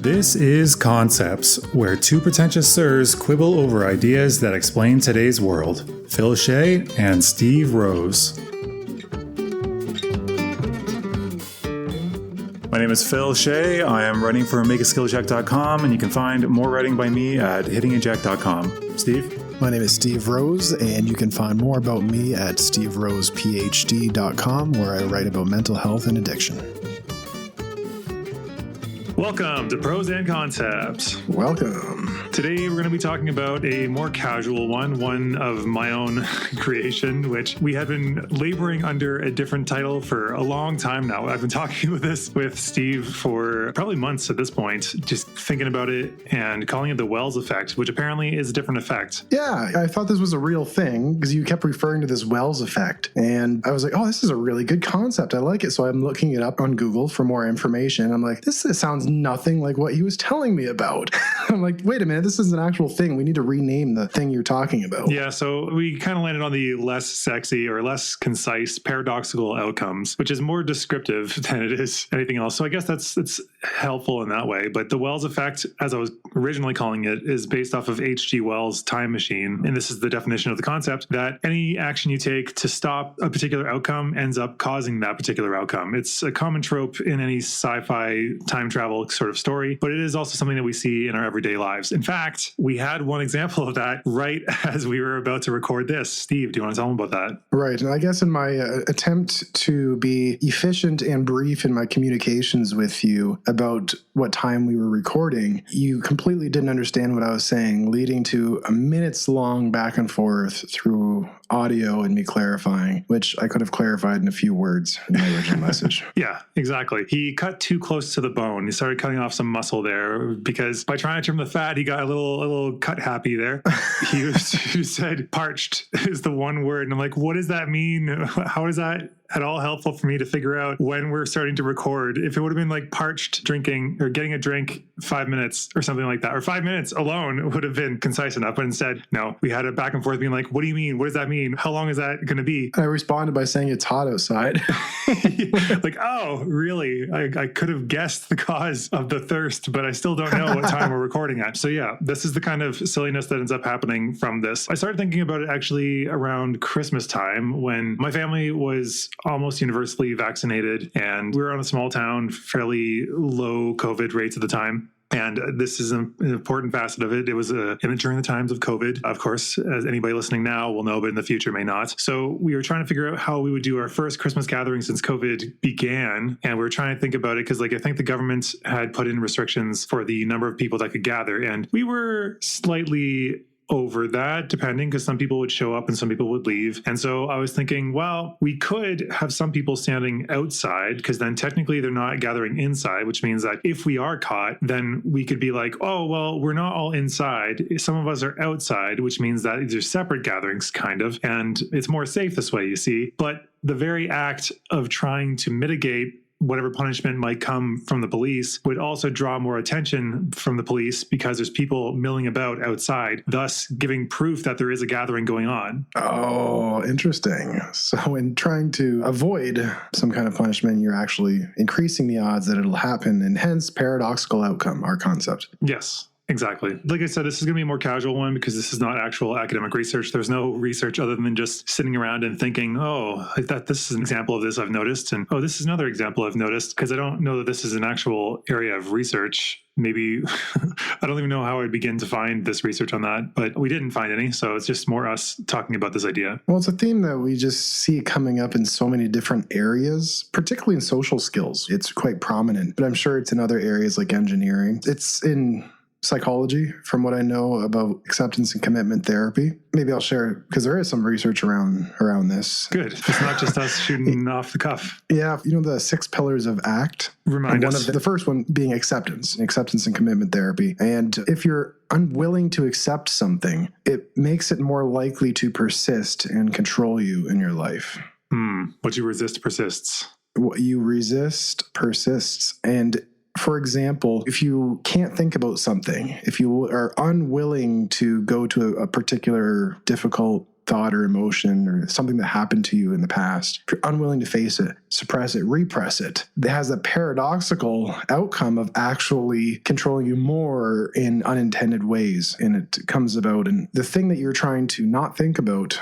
This is Concepts, where two pretentious sirs quibble over ideas that explain today's world. Phil Shea and Steve Rose. My name is Phil Shea. I am writing for makeaskillcheck.com, and you can find more writing by me at hittingeject.com. Steve? My name is Steve Rose, and you can find more about me at steverosephd.com, where I write about mental health and addiction. Welcome to Pros and Concepts. Welcome. Today we're going to be talking about a more casual one of my own creation, which we have been laboring under a different title for a long time now. I've been talking with Steve for probably months at this point, just thinking about it and calling it the Wells effect, which apparently is a different effect. Yeah, I thought this was a real thing because you kept referring to this Wells effect. And I was like, oh, this is a really good concept. I like it. So I'm looking it up on Google for more information. I'm like, this sounds nothing like what he was telling me about. I'm like, wait a minute, this is an actual thing. We need to rename the thing you're talking about. Yeah, so we kind of landed on the less sexy or less concise paradoxical outcomes, which is more descriptive than it is anything else. So I guess it's helpful in that way. But the Wells effect, as I was originally calling it, is based off of H.G. Wells' time machine. And this is the definition of the concept, that any action you take to stop a particular outcome ends up causing that particular outcome. It's a common trope in any sci-fi time travel sort of story, but it is also something that we see in our everyday lives. In fact, we had one example of that right as we were about to record this. Steve, do you want to tell them about that? Right. And I guess in my attempt to be efficient and brief in my communications with you about what time we were recording, you completely didn't understand what I was saying, leading to a minutes-long back and forth through audio and me clarifying, which I could have clarified in a few words in my original message. Yeah, exactly. He cut too close to the bone. He started cutting off some muscle there because by trying to trim the fat, he got a little cut happy there. He said parched is the one word. And I'm like, what does that mean? How is that at all helpful for me to figure out when we're starting to record? If it would have been like parched drinking or getting a drink 5 minutes or something like that, or 5 minutes alone would have been concise enough. But instead, no, we had a back and forth being like, what do you mean? What does that mean? How long is that going to be? I responded by saying it's hot outside. Like, oh, really? I could have guessed the cause of the thirst, but I still don't know what time we're recording at. So yeah, this is the kind of silliness that ends up happening from this. I started thinking about it actually around Christmas time when my family was almost universally vaccinated and we were on a small town, fairly low COVID rates at the time. And this is an important facet of it. It was during the times of COVID, of course, as anybody listening now will know, but in the future may not. So we were trying to figure out how we would do our first Christmas gathering since COVID began. And we were trying to think about it because I think the government had put in restrictions for the number of people that could gather. And we were slightly over that, depending, because some people would show up and some people would leave. And so I was thinking, well, we could have some people standing outside because then technically they're not gathering inside, which means that if we are caught, then we could be like, oh, well, we're not all inside. Some of us are outside, which means that these are separate gatherings, kind of. And it's more safe this way, you see. But the very act of trying to mitigate whatever punishment might come from the police would also draw more attention from the police because there's people milling about outside, thus giving proof that there is a gathering going on. Oh, interesting. So in trying to avoid some kind of punishment, you're actually increasing the odds that it'll happen, and hence paradoxical outcome, our concept. Yes. Exactly. Like I said, this is going to be a more casual one because this is not actual academic research. There's no research other than just sitting around and thinking, oh, I thought this is an example of this I've noticed. And oh, this is another example I've noticed, because I don't know that this is an actual area of research. Maybe, I don't even know how I'd begin to find this research on that, but we didn't find any. So it's just more us talking about this idea. Well, it's a theme that we just see coming up in so many different areas, particularly in social skills. It's quite prominent, but I'm sure it's in other areas like engineering. It's in psychology, from what I know about acceptance and commitment therapy. Maybe I'll share it because there is some research around this. Good. It's not just us shooting off the cuff. Yeah. You know, the 6 pillars of ACT? Remind us. The first one being acceptance and commitment therapy. And if you're unwilling to accept something, it makes it more likely to persist and control you in your life. What you resist persists. What you resist persists. And for example, if you can't think about something, if you are unwilling to go to a particular difficult thought or emotion or something that happened to you in the past, if you're unwilling to face it, suppress it, repress it, it has a paradoxical outcome of actually controlling you more in unintended ways. And it comes about, and the thing that you're trying to not think about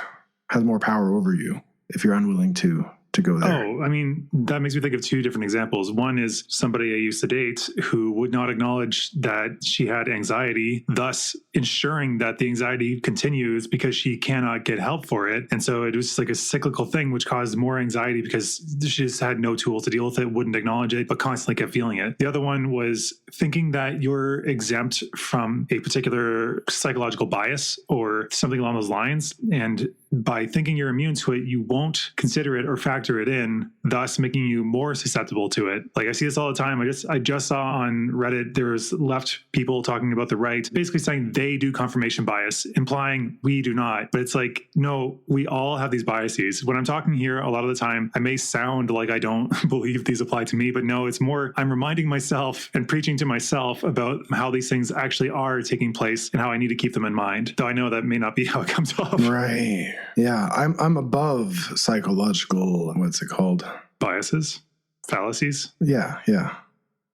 has more power over you if you're unwilling to go there. Oh, I mean, that makes me think of two different examples. One is somebody I used to date who would not acknowledge that she had anxiety, thus ensuring that the anxiety continues because she cannot get help for it. And so it was just like a cyclical thing, which caused more anxiety because she just had no tools to deal with it, wouldn't acknowledge it, but constantly kept feeling it. The other one was thinking that you're exempt from a particular psychological bias or something along those lines. And by thinking you're immune to it, you won't consider it or factor it in, thus making you more susceptible to it. Like I see this all the time. I just saw on Reddit, there's left people talking about the right, basically saying they do confirmation bias, implying we do not. But it's like, no, we all have these biases. When I'm talking here, a lot of the time, I may sound like I don't believe these apply to me, but no, it's more, I'm reminding myself and preaching to myself about how these things actually are taking place and how I need to keep them in mind. Though I know that may not be how it comes off. Right. Yeah, I'm above psychological, what's it called? Biases? Fallacies? Yeah.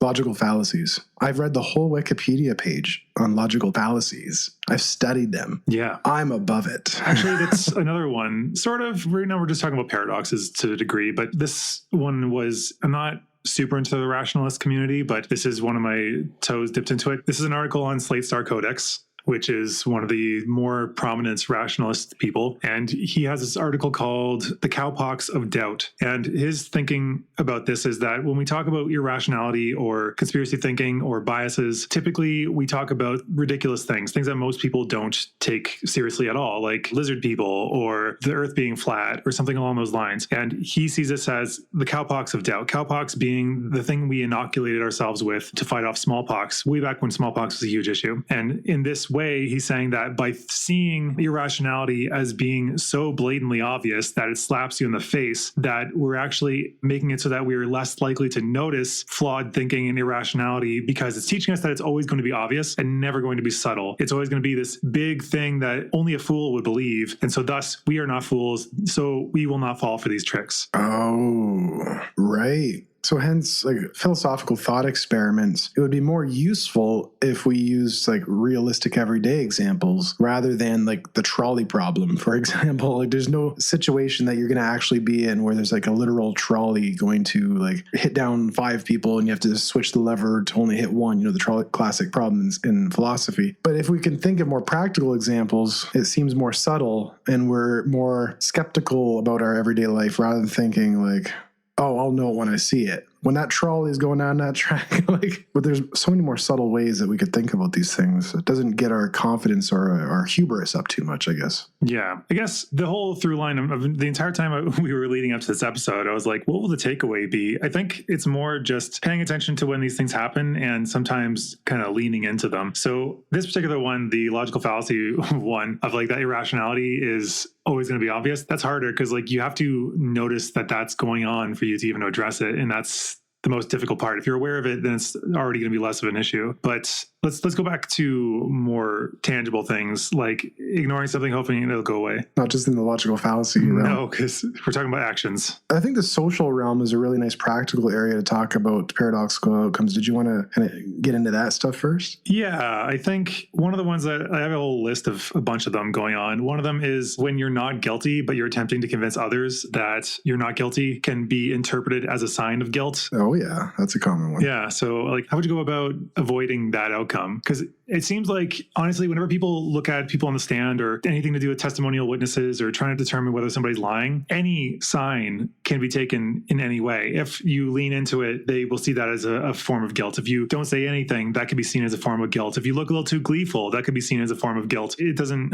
Logical fallacies. I've read the whole Wikipedia page on logical fallacies. I've studied them. Yeah. I'm above it. Actually, that's another one. Sort of, right now we're just talking about paradoxes to a degree, but this one was, I'm not super into the rationalist community, but this is one of my toes dipped into it. This is an article on Slate Star Codex, which is one of the more prominent rationalist people. And he has this article called The Cowpox of Doubt. And his thinking about this is that when we talk about irrationality or conspiracy thinking or biases, typically we talk about ridiculous things that most people don't take seriously at all, like lizard people or the earth being flat or something along those lines. And he sees this as the cowpox of doubt. Cowpox being the thing we inoculated ourselves with to fight off smallpox way back when smallpox was a huge issue. And in this way, he's saying that by seeing irrationality as being so blatantly obvious that it slaps you in the face, that we're actually making it so that we're less likely to notice flawed thinking and irrationality because it's teaching us that it's always going to be obvious and never going to be subtle. It's always going to be this big thing that only a fool would believe. And so thus we are not fools. So we will not fall for these tricks. Oh, right. So hence, like philosophical thought experiments, it would be more useful if we used like realistic everyday examples rather than like the trolley problem, for example. Like there's no situation that you're going to actually be in where there's like a literal trolley going to like hit down 5 people and you have to switch the lever to only hit one, the trolley classic problems in philosophy. But if we can think of more practical examples, it seems more subtle and we're more skeptical about our everyday life rather than thinking like, oh, I'll know it when I see it. When that trolley is going down that track, but there's so many more subtle ways that we could think about these things. It doesn't get our confidence or our hubris up too much, I guess. Yeah. I guess the whole through line of the entire time we were leading up to this episode, I was like, what will the takeaway be? I think it's more just paying attention to when these things happen and sometimes kind of leaning into them. So this particular one, the logical fallacy one of like that irrationality is always going to be obvious. That's harder because like you have to notice that that's going on for you to even address it. And that's the most difficult part. If you're aware of it, then it's already going to be less of an issue. But let's go back to more tangible things like ignoring something, hoping it'll go away. Not just in the logical fallacy realm. No, because we're talking about actions. I think the social realm is a really nice practical area to talk about paradoxical outcomes. Did you want to kind of get into that stuff first? Yeah, I think one of the ones that I have a whole list of a bunch of them going on. One of them is when you're not guilty, but you're attempting to convince others that you're not guilty can be interpreted as a sign of guilt. Oh, yeah, that's a common one. Yeah. So like, how would you go about avoiding that outcome? Because it seems like, honestly, whenever people look at people on the stand or anything to do with testimonial witnesses or trying to determine whether somebody's lying, any sign can be taken in any way. If you lean into it, they will see that as a form of guilt. If you don't say anything, that could be seen as a form of guilt. If you look a little too gleeful, that could be seen as a form of guilt. It doesn't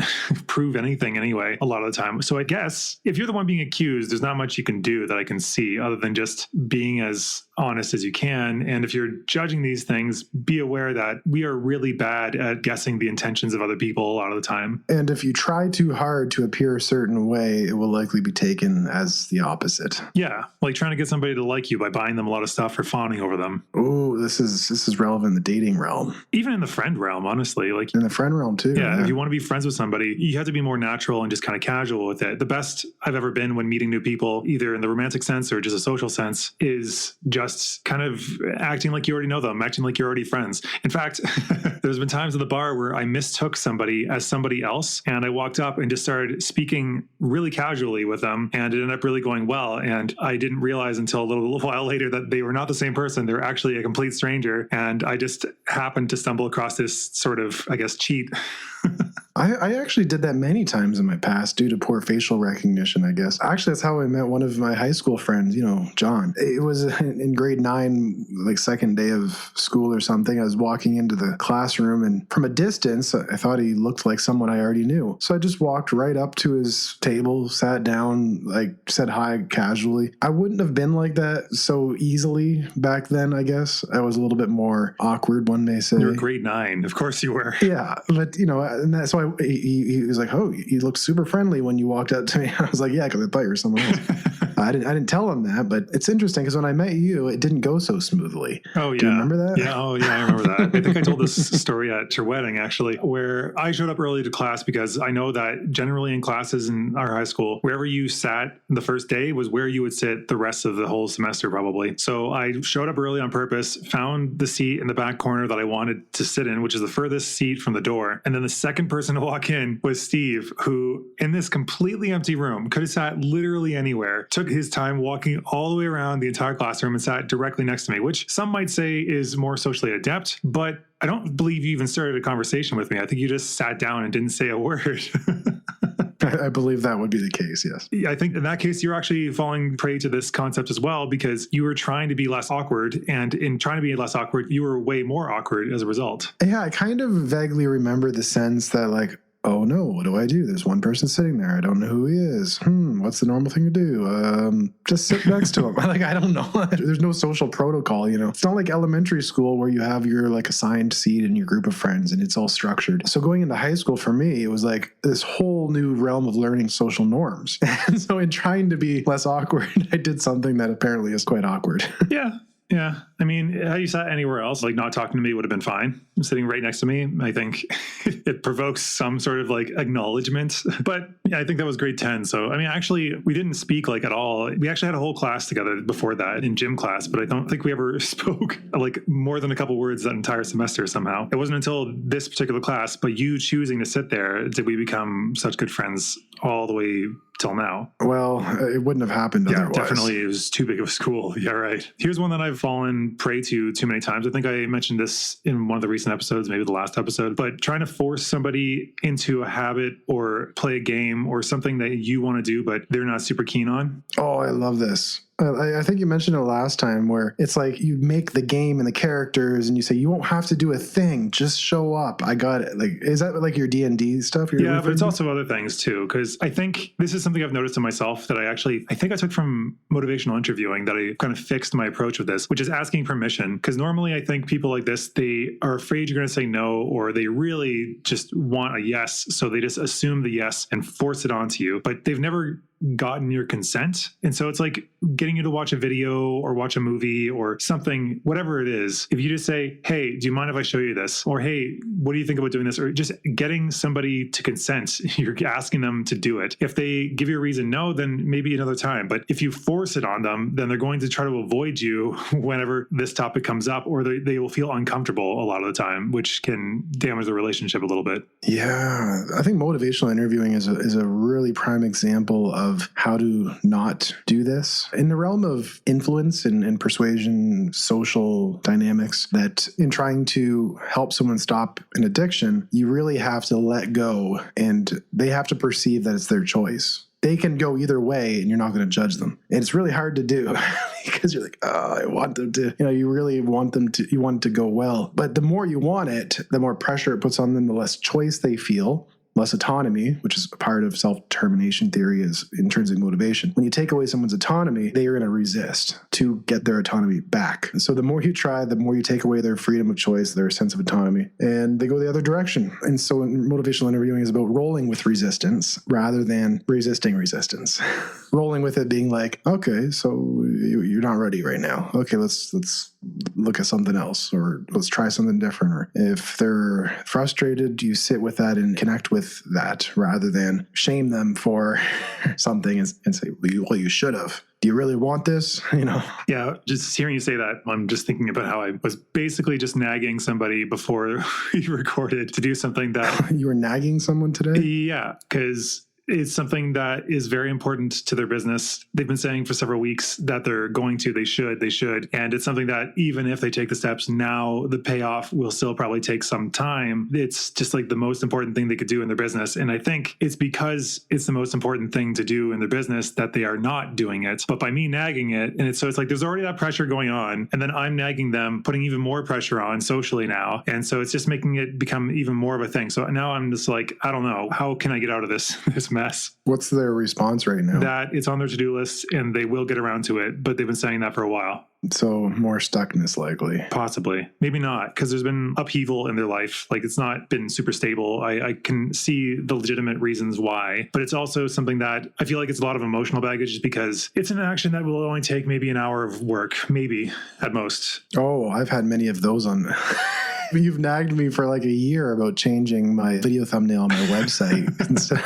prove anything anyway, a lot of the time. So I guess if you're the one being accused, there's not much you can do that I can see other than just being as honest as you can. And if you're judging these things, be aware that we are really bad bad at guessing the intentions of other people a lot of the time. And if you try too hard to appear a certain way, it will likely be taken as the opposite. Yeah, like trying to get somebody to like you by buying them a lot of stuff or fawning over them. Oh, this is relevant in the dating realm. Even in the friend realm, honestly. Like in the friend realm too. Yeah, if you want to be friends with somebody, you have to be more natural and just kind of casual with it. The best I've ever been when meeting new people, either in the romantic sense or just a social sense, is just kind of acting like you already know them, acting like you're already friends. In fact, there's been times at the bar where I mistook somebody as somebody else, and I walked up and just started speaking really casually with them, and it ended up really going well. And I didn't realize until a little while later that they were not the same person. They're actually a complete stranger. And I just happened to stumble across this sort of, I guess, cheat. I actually did that many times in my past due to poor facial recognition, I guess. Actually, that's how I met one of my high school friends, John. It was in grade 9, like second day of school or something. I was walking into the classroom, and from a distance, I thought he looked like someone I already knew. So I just walked right up to his table, sat down, said hi casually. I wouldn't have been like that so easily back then, I guess. I was a little bit more awkward, one may say. You were grade 9. Of course you were. Yeah, but, and that's why he was like, oh, you looked super friendly when you walked up to me. I was like, yeah, because I thought you were someone else. I didn't tell him that, but it's interesting because when I met you, it didn't go so smoothly. Oh, yeah. Do you remember that? Yeah, I remember that. I think I told this story at your wedding, actually, where I showed up early to class because I know that generally in classes in our high school, wherever you sat the first day was where you would sit the rest of the whole semester, probably. So I showed up early on purpose, found the seat in the back corner that I wanted to sit in, which is the furthest seat from the door. And then the second person to walk in was Steve, who in this completely empty room could have sat literally anywhere, took his time walking all the way around the entire classroom and sat directly next to me, which some might say is more socially adept, but I don't believe you even started a conversation with me. I think you just sat down and didn't say a word. I believe that would be the case, yes. I think in that case, you're actually falling prey to this concept as well, because you were trying to be less awkward. And in trying to be less awkward, you were way more awkward as a result. Yeah, I kind of vaguely remember the sense that oh no, what do I do? There's one person sitting there. I don't know who he is. What's the normal thing to do? Just sit next to him. I don't know. There's no social protocol, It's not like elementary school where you have your assigned seat in your group of friends and it's all structured. So going into high school for me, it was like this whole new realm of learning social norms. And so in trying to be less awkward, I did something that apparently is quite awkward. Yeah. I mean, had you sat anywhere else, not talking to me would have been fine. Sitting right next to me, I think it provokes some sort of acknowledgement. But yeah, I think that was grade 10. So, I mean, actually, we didn't speak at all. We actually had a whole class together before that in gym class, but I don't think we ever spoke more than a couple words that entire semester somehow. It wasn't until this particular class, but you choosing to sit there, did we become such good friends all the way till now. Well, it wouldn't have happened otherwise. Definitely. It was too big of a school. Yeah, right. Here's one that I've fallen prey to too many times. I think I mentioned this in one of the recent episodes, maybe the last episode, but trying to force somebody into a habit or play a game or something that you want to do, but they're not super keen on. Oh, I love this. I think you mentioned it last time where it's you make the game and the characters and you say, you won't have to do a thing. Just show up. I got it. Is that your D&D stuff? Yeah, but it's also other things too. Because I think this is something I've noticed in myself that I think I took from motivational interviewing, that I kind of fixed my approach with this, which is asking permission. Because normally I think people like this, they are afraid you're going to say no, or they really just want a yes. So they just assume the yes and force it onto you, but they've never gotten your consent. And so it's getting you to watch a video or watch a movie or something, whatever it is. If you just say, hey, do you mind if I show you this? Or, hey, what do you think about doing this? Or just getting somebody to consent, you're asking them to do it. If they give you a reason no, then maybe another time. But if you force it on them, then they're going to try to avoid you whenever this topic comes up, or they will feel uncomfortable a lot of the time, which can damage the relationship a little bit. Yeah, I think motivational interviewing is a really prime example of how to not do this. In the realm of influence and persuasion, social dynamics, that in trying to help someone stop an addiction, you really have to let go and they have to perceive that it's their choice. They can go either way and you're not going to judge them. And it's really hard to do because you're I want them to, you really want them to, you want it to go well. But the more you want it, the more pressure it puts on them, the less choice they feel. less autonomy, which is a part of self-determination theory is intrinsic motivation. When you take away someone's autonomy, they are going to resist to get their autonomy back. And so the more you try, the more you take away their freedom of choice, their sense of autonomy, and they go the other direction. And so motivational interviewing is about rolling with resistance rather than resisting resistance. Rolling with it being like, okay, so you're not ready right now. Okay, let's look at something else, or let's try something different. Or if they're frustrated, you sit with that and connect with that rather than shame them for something and say, well, you should have. Do you really want this? Yeah, just hearing you say that, I'm just thinking about how I was basically just nagging somebody before we recorded to do something that... You were nagging someone today? Yeah, because it's something that is very important to their business. They've been saying for several weeks that they should. And it's something that even if they take the steps now, the payoff will still probably take some time. It's just like the most important thing they could do in their business. And I think it's because it's the most important thing to do in their business that they are not doing it. But by me nagging it, and so it's like there's already that pressure going on. And then I'm nagging them, putting even more pressure on socially now. And so it's just making it become even more of a thing. So now I'm just like, I don't know, how can I get out of this mess? What's their response right now? That it's on their to-do list and they will get around to it, but they've been saying that for a while. So more stuckness likely. Possibly. Maybe not, because there's been upheaval in their life. Like it's not been super stable. I can see the legitimate reasons why, but it's also something that I feel like it's a lot of emotional baggage just because it's an action that will only take maybe an hour of work, maybe at most. Oh, I've had many of those on... You've nagged me for like a year about changing my video thumbnail on my website.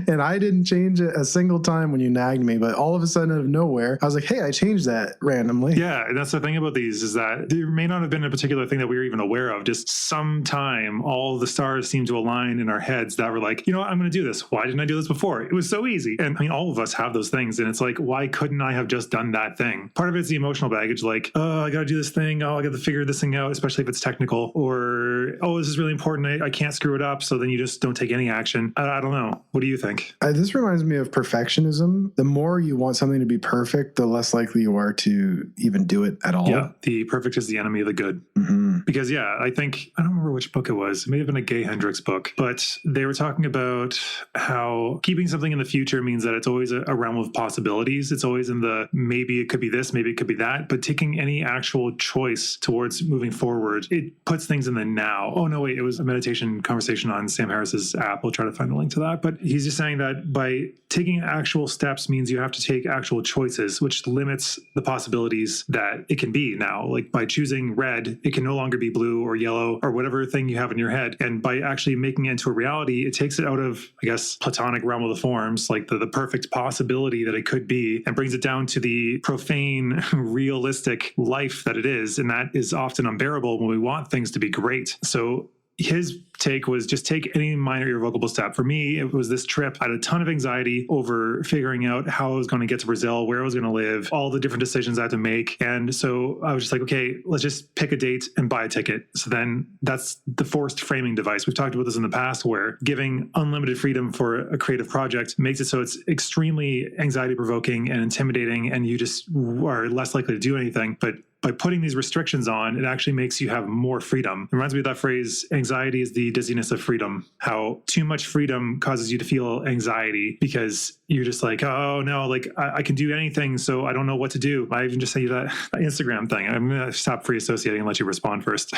And I didn't change it a single time when you nagged me, but all of a sudden out of nowhere, I was like, hey, I changed that randomly. Yeah, and that's the thing about these is that there may not have been a particular thing that we were even aware of. Just sometime all the stars seem to align in our heads that were like, you know what, I'm going to do this. Why didn't I do this before? It was so easy. And I mean, all of us have those things. And it's like, why couldn't I have just done that thing? Part of it's the emotional baggage, like, oh, I got to do this thing. Oh, I got to figure this thing out, especially if it's technical. Or, oh, this is really important. I can't screw it up. So then you just don't take any action. I don't know. What do you think? This reminds me of perfectionism. The more you want something to be perfect, the less likely you are to even do it at all. Yeah, the perfect is the enemy of the good. Mm-hmm. Because, yeah, I don't remember which book it was. It may have been a Gay Hendricks book, but they were talking about how keeping something in the future means that it's always a realm of possibilities. It's always in the maybe it could be this, maybe it could be that, but taking any actual choice towards moving forward, it puts things in the now. Oh, no, wait, it was a meditation conversation on Sam Harris's app. We'll try to find a link to that. But he's just saying that by taking actual steps means you have to take actual choices, which limits the possibilities that it can be now. Like by choosing red, it can no longer be blue or yellow or whatever thing you have in your head. And by actually making it into a reality, it takes it out of, I guess, platonic realm of the forms, like the perfect possibility that it could be, and brings it down to the profane, realistic life that it is. And that is often unbearable when we want things to be great. So his take was just take any minor irrevocable step. For me, it was this trip. I had a ton of anxiety over figuring out how I was going to get to Brazil, where I was going to live, all the different decisions I had to make. And so I was just like, okay, let's just pick a date and buy a ticket. So then that's the forced framing device. We've talked about this in the past, where giving unlimited freedom for a creative project makes it so it's extremely anxiety provoking and intimidating, and you just are less likely to do anything. But by putting these restrictions on, it actually makes you have more freedom. It reminds me of that phrase, anxiety is the dizziness of freedom. How too much freedom causes you to feel anxiety because you're just like, oh no, like I can do anything, so I don't know what to do. I even just say that Instagram thing. I'm going to stop free associating and let you respond first.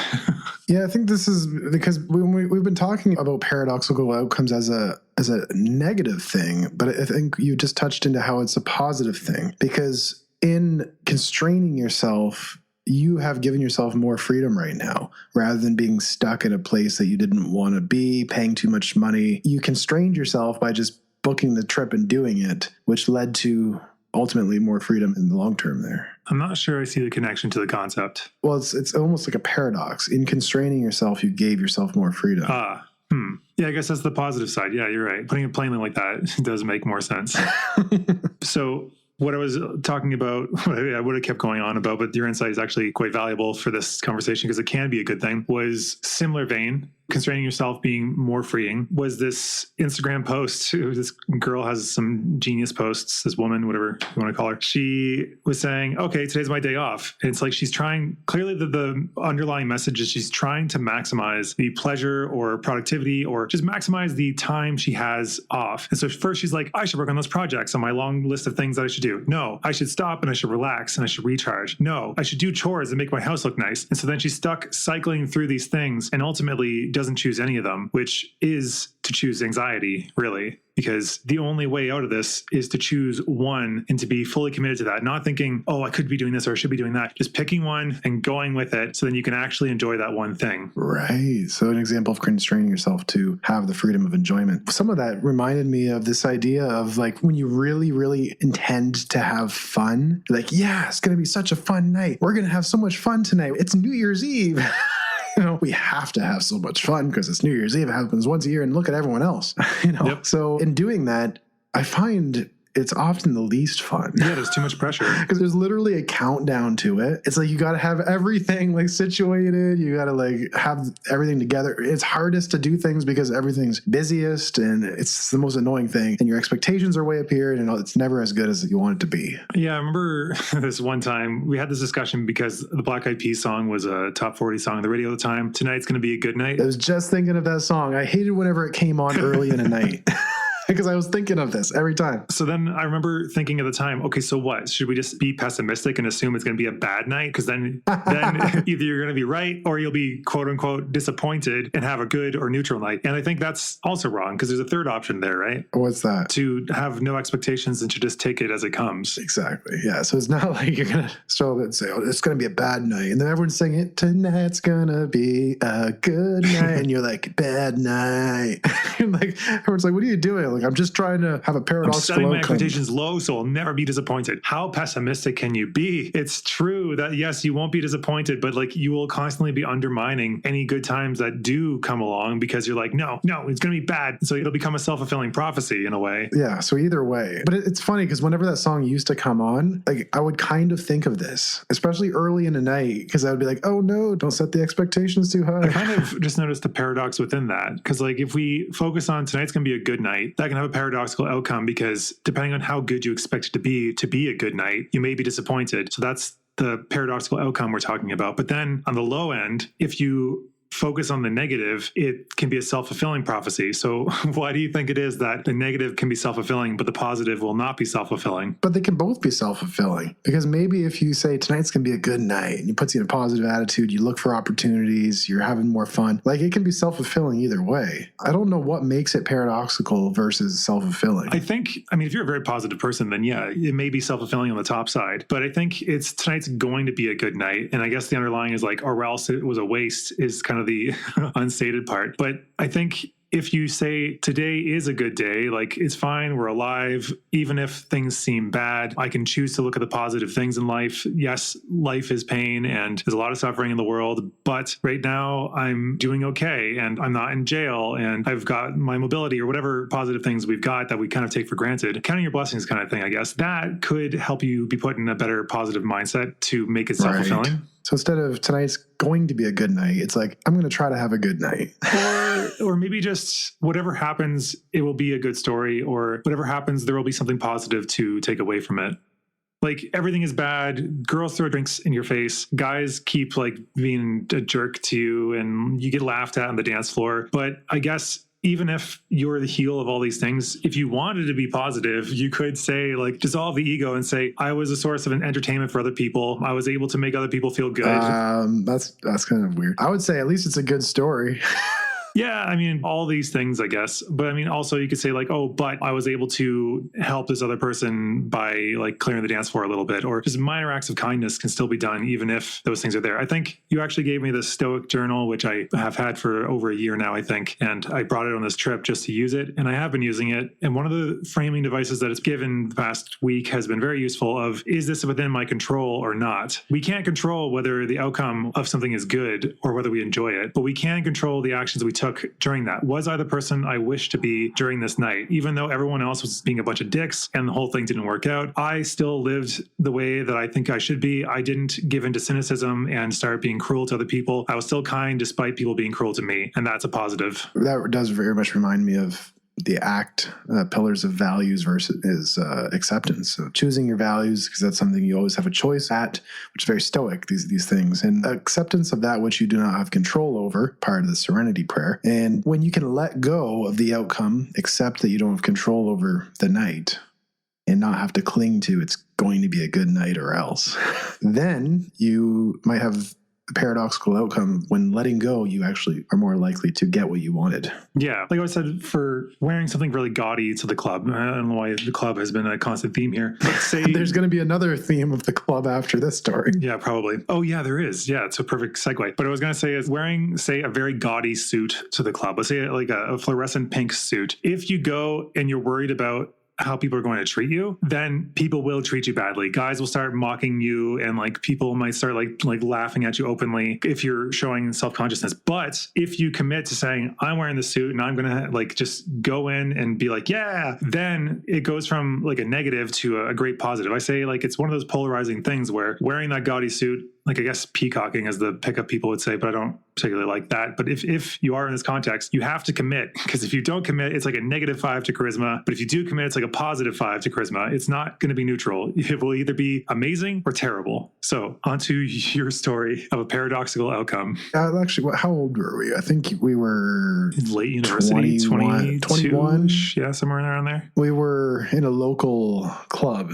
Yeah, I think this is because we've been talking about paradoxical outcomes as a negative thing, but I think you just touched into how it's a positive thing, because in constraining yourself, you have given yourself more freedom right now, rather than being stuck in a place that you didn't want to be, paying too much money. You constrained yourself by just booking the trip and doing it, which led to ultimately more freedom in the long term there. I'm not sure I see the connection to the concept. Well, it's almost like a paradox. In constraining yourself, you gave yourself more freedom. Yeah, I guess that's the positive side. Yeah, you're right. Putting it plainly like that does make more sense. So what I was talking about, what I would have kept going on about, but your insight is actually quite valuable for this conversation because it can be a good thing, was similar vein. constraining yourself being more freeing was this Instagram post. This girl has some genius posts, this woman, whatever you want to call her. She was saying, okay, today's my day off. And it's like she's trying, clearly the underlying message is she's trying to maximize the pleasure or productivity or just maximize the time she has off. And so first she's like, I should work on those projects on my long list of things that I should do. No, I should stop and I should relax and I should recharge. No, I should do chores and make my house look nice. And so then she's stuck cycling through these things and ultimately doesn't choose any of them, which is to choose anxiety, really. Because the only way out of this is to choose one and to be fully committed to that, not thinking, oh, I could be doing this or I should be doing that. Just picking one and going with it so then you can actually enjoy that one thing. Right. So an example of constraining yourself to have the freedom of enjoyment. Some of that reminded me of this idea of like when you really, really intend to have fun, like, yeah, it's going to be such a fun night. We're going to have so much fun tonight. It's New Year's Eve. We have to have so much fun because it's New Year's Eve. It happens once a year and look at everyone else, Yep. So in doing that, I find it's often the least fun. Yeah, there's too much pressure. Because there's literally a countdown to it. It's like you got to have everything like situated. You got to like have everything together. It's hardest to do things because everything's busiest and it's the most annoying thing. And your expectations are way up here and it's never as good as you want it to be. Yeah, I remember this one time we had this discussion because the Black Eyed Peas song was a top 40 song on the radio at the time. Tonight's going to be a good night. I was just thinking of that song. I hated whenever it came on early in the night. Because I was thinking of this every time. So then I remember thinking at the time, okay, so what? Should we just be pessimistic and assume it's going to be a bad night? Because then either you're going to be right or you'll be quote unquote disappointed and have a good or neutral night. And I think that's also wrong because there's a third option there, right? What's that? To have no expectations and to just take it as it comes. Exactly. Yeah. So it's not like you're going to show up and say, oh, it's going to be a bad night. And then everyone's saying, tonight's going to be a good night. And you're like, bad night. You're like, everyone's like, what are you doing? Like, I'm just trying to have a paradoxical I'm setting my outcome. expectations low so I'll never be disappointed. How pessimistic can you be? It's true that yes, you won't be disappointed, but like you will constantly be undermining any good times that do come along because you're like, no, it's going to be bad. So it'll become a self-fulfilling prophecy in a way. Yeah. So either way, but it's funny because whenever that song used to come on, like I would kind of think of this, especially early in the night, because I would be like, oh no, don't set the expectations too high. I kind of just noticed the paradox within that because like if we focus on tonight's going to be a good night, that can have a paradoxical outcome because depending on how good you expect it to be a good night, you may be disappointed. So that's the paradoxical outcome we're talking about. But then on the low end, if you focus on the negative, it can be a self-fulfilling prophecy. So why do you think it is that the negative can be self-fulfilling, but the positive will not be self-fulfilling? But they can both be self-fulfilling because maybe if you say tonight's going to be a good night and it puts you in a positive attitude, you look for opportunities, you're having more fun, like it can be self-fulfilling either way. I don't know what makes it paradoxical versus self-fulfilling. I think, if you're a very positive person, then yeah, it may be self-fulfilling on the top side, but I think it's tonight's going to be a good night. And I guess the underlying is like, or else it was a waste is kind of the unstated part. But I think if you say today is a good day, like it's fine, we're alive, even if things seem bad, I can choose to look at the positive things in life. Yes, life is pain and there's a lot of suffering in the world, but right now I'm doing okay and I'm not in jail and I've got my mobility or whatever positive things we've got that we kind of take for granted. Counting your blessings kind of thing, I guess. That could help you be put in a better positive mindset to make it self-fulfilling. Right. So instead of tonight's going to be a good night, it's like, I'm going to try to have a good night. Or maybe just whatever happens, it will be a good story, or whatever happens, there will be something positive to take away from it. Like everything is bad. Girls throw drinks in your face. Guys keep like being a jerk to you and you get laughed at on the dance floor. But I guess even if you're the heel of all these things, if you wanted to be positive, you could say like dissolve the ego and say, I was a source of an entertainment for other people. I was able to make other people feel good. That's kind of weird. I would say at least it's a good story. Yeah, all these things, I guess. But also you could say like, oh, but I was able to help this other person by like clearing the dance floor a little bit, or just minor acts of kindness can still be done even if those things are there. I think you actually gave me the Stoic journal, which I have had for over a year now, I think. And I brought it on this trip just to use it. And I have been using it. And one of the framing devices that it's given the past week has been very useful of, is this within my control or not? We can't control whether the outcome of something is good or whether we enjoy it, but we can control the actions we took took during that? Was I the person I wished to be during this night? Even though everyone else was being a bunch of dicks and the whole thing didn't work out, I still lived the way that I think I should be. I didn't give into cynicism and start being cruel to other people. I was still kind despite people being cruel to me. And that's a positive. That does very much remind me of the ACT pillars of values versus acceptance. So choosing your values, because that's something you always have a choice at, which is very stoic, these things. And acceptance of that which you do not have control over, part of the serenity prayer. And when you can let go of the outcome, accept that you don't have control over the night, and not have to cling to it's going to be a good night or else, then you might have a paradoxical outcome. When letting go, you actually are more likely to get what you wanted. Yeah. Like I said, for wearing something really gaudy to the club, I don't know why the club has been a constant theme here. But say there's going to be another theme of the club after this story. Yeah, probably. Oh, yeah, there is. Yeah, it's a perfect segue. But what I was going to say is wearing, say, a very gaudy suit to the club, let's say like a fluorescent pink suit. If you go and you're worried about how people are going to treat you, then people will treat you badly. Guys will start mocking you, and like people might start like laughing at you openly if you're showing self-consciousness. But if you commit to saying, I'm wearing the suit and I'm gonna like just go in and be like, yeah, then it goes from like a negative to a great positive. I say like it's one of those polarizing things where wearing that gaudy suit, like I guess peacocking as the pickup people would say, but I don't particularly like that. But if you are in this context, you have to commit, because if you don't commit, it's like a -5 to charisma. But if you do commit, it's like a +5 to charisma. It's not going to be neutral. It will either be amazing or terrible. So onto your story of a paradoxical outcome. Actually, how old were we? I think we were late university, 21. Yeah, somewhere around there. We were in a local club,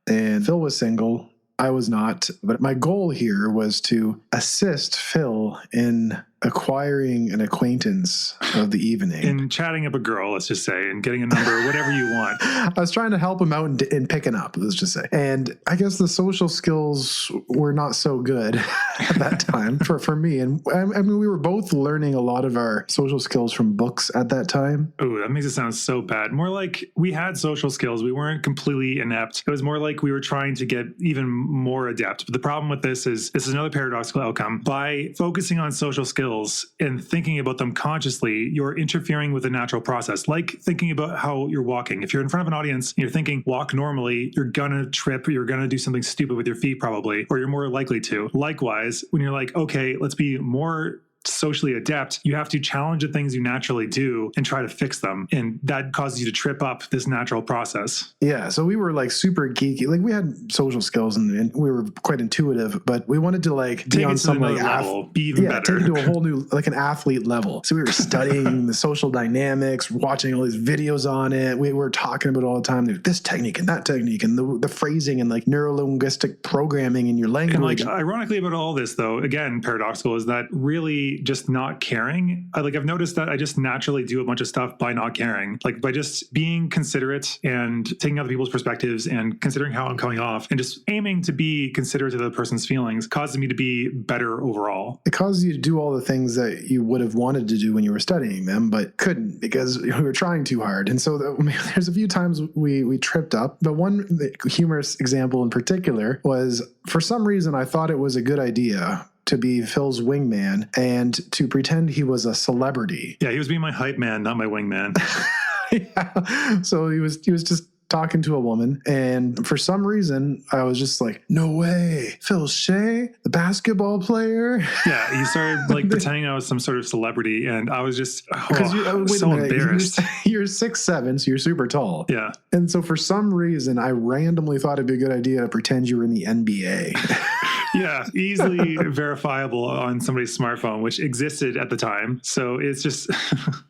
and Phil was single. I was not, but my goal here was to assist Phil in acquiring an acquaintance of the evening. And chatting up a girl, let's just say, and getting a number, whatever you want. I was trying to help him out in picking up, let's just say. And I guess the social skills were not so good at that time for me. And I mean, we were both learning a lot of our social skills from books at that time. Oh, that makes it sound so bad. More like we had social skills. We weren't completely inept. It was more like we were trying to get even more adept. But the problem with this is another paradoxical outcome. By focusing on social skills and thinking about them consciously, you're interfering with the natural process. Like thinking about how you're walking. If you're in front of an audience and you're thinking walk normally, you're gonna trip, you're gonna do something stupid with your feet probably, or you're more likely to. Likewise, when you're like, okay, let's be more socially adept, you have to challenge the things you naturally do and try to fix them. And that causes you to trip up this natural process. Yeah. So we were like super geeky. Like we had social skills and we were quite intuitive, but we wanted to like be on some like level, be even better. Take it to a whole new, like an athlete level. So we were studying the social dynamics, watching all these videos on it. We were talking about it all the time. This technique and that technique and the phrasing and like neuro-linguistic programming in your language. And like ironically about all this though, again, paradoxical is that really just not caring. I've noticed that I just naturally do a bunch of stuff by not caring, like by just being considerate and taking other people's perspectives and considering how I'm coming off and just aiming to be considerate to the person's feelings causes me to be better overall. It causes you to do all the things that you would have wanted to do when you were studying them, but couldn't because we were trying too hard. And so there's a few times we tripped up. But one humorous example in particular was, for some reason, I thought it was a good idea to be Phil's wingman and to pretend he was a celebrity. Yeah, he was being my hype man, not my wingman. Yeah. So he was just talking to a woman, and for some reason I was just like, no way, Phil Shea, the basketball player. Yeah, he started like pretending I was some sort of celebrity, and I was just so embarrassed. You're 6'7", so you're super tall. Yeah. And so for some reason I randomly thought it'd be a good idea to pretend you were in the NBA. Yeah, easily verifiable on somebody's smartphone, which existed at the time. So it's just,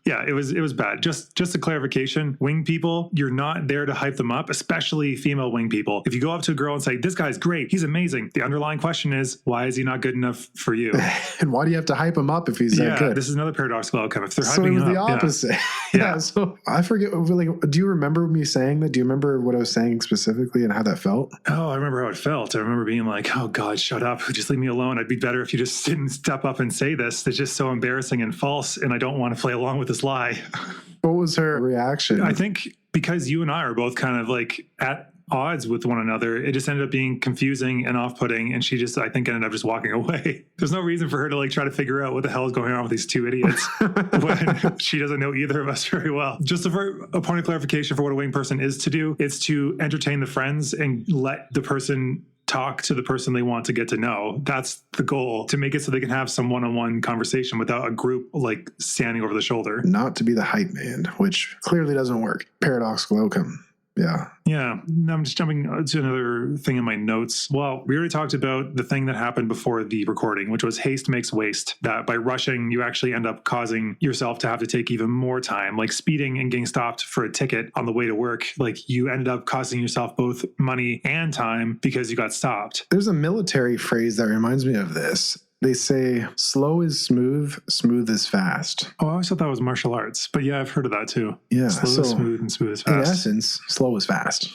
yeah, it was bad. Just a clarification, wing people, you're not there to hype them up, especially female wing people. If you go up to a girl and say, this guy's great, he's amazing, the underlying question is, why is he not good enough for you? And why do you have to hype him up if he's that good? This is another paradoxical outcome. If they're hyping so it was up, the opposite. Yeah. So I forget, like, do you remember me saying that? Do you remember what I was saying specifically and how that felt? Oh, I remember how it felt. I remember being like, oh God, shut up. Just leave me alone. I'd be better if you just didn't step up and say this. It's just so embarrassing and false, and I don't want to play along with this lie. What was her reaction? I think because you and I are both kind of like at odds with one another. It just ended up being confusing and off-putting, and she just, I think, ended up just walking away. There's no reason for her to like try to figure out what the hell is going on with these two idiots when she doesn't know either of us very well. Just for a point of clarification for what a wing person is to do, it's to entertain the friends and let the person talk to the person they want to get to know. That's the goal, to make it so they can have some one-on-one conversation without a group like standing over the shoulder. Not to be the hype man, which clearly doesn't work. Paradoxical outcome. Yeah. Yeah. Now I'm just jumping to another thing in my notes. Well, we already talked about the thing that happened before the recording, which was haste makes waste. That by rushing, you actually end up causing yourself to have to take even more time, like speeding and getting stopped for a ticket on the way to work. Like you ended up costing yourself both money and time because you got stopped. There's a military phrase that reminds me of this. They say, slow is smooth, smooth is fast. Oh, I always thought that was martial arts. But yeah, I've heard of that too. Yeah. Slow is smooth and smooth is fast. In essence, slow is fast.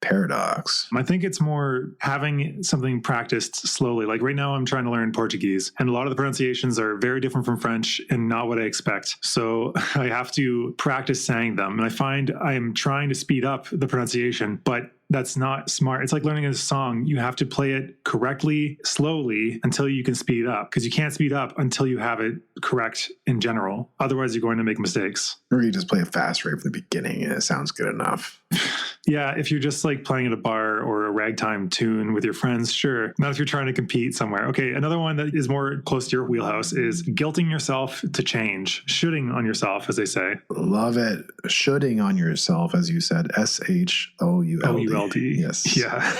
Paradox. I think it's more having something practiced slowly. Like right now, I'm trying to learn Portuguese, and a lot of the pronunciations are very different from French and not what I expect. So I have to practice saying them. And I find I'm trying to speed up the pronunciation, but that's not smart. It's like learning a song. You have to play it correctly, slowly, until you can speed it up, because you can't speed up until you have it correct in general. Otherwise, you're going to make mistakes. Or you just play a fast rate from the beginning and it sounds good enough. Yeah, if you're just like playing at a bar or a ragtime tune with your friends, sure. Not if you're trying to compete somewhere. Okay, another one that is more close to your wheelhouse is guilting yourself to change. Shoulding on yourself, as they say. Love it. Shoulding on yourself, as you said. SHOULD. OULD. Yes. Yeah.